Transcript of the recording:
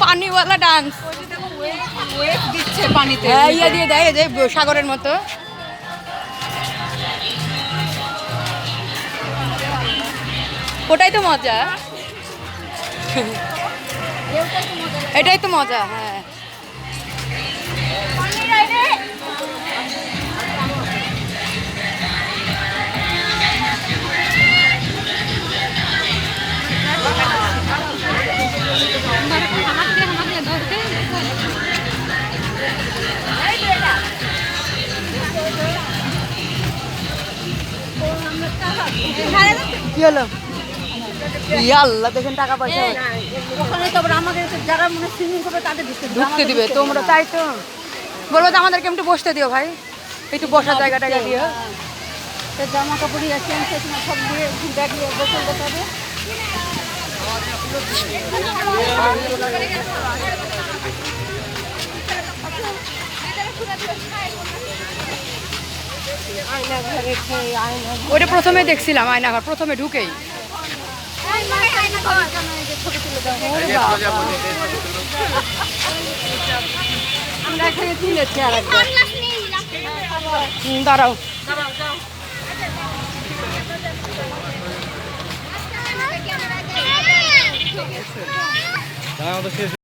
পানিওয়ালা dance দিচ্ছে পানিতে, ইয়া দিয়ে দেয় এই যে সাগরের মতো। ওটাই তো মজা, এটাই তো মজা। হ্যাঁ কি হলো? ইয়া আল্লাহ, দেখেন টাকা পয়সা ওখানে তো আবার আমাদের যারা মনে সুইমিং করবে তাদের ঢুকতে দিবে। তোমরা তাই তো বলবো যে আমাদেরকে একটু বসতে দিও ভাই, একটু বসার জায়গা টায়গা দিও। জামা কাপড় সব দিয়ে ব্যাগ নিয়ে গোসল করতে হবে। ওটা প্রথমে দেখছিলাম আয়নাঘর, প্রথমে ঢুকেই। আমরা এখানে তুলেছি আর একবার। দাঁড়াও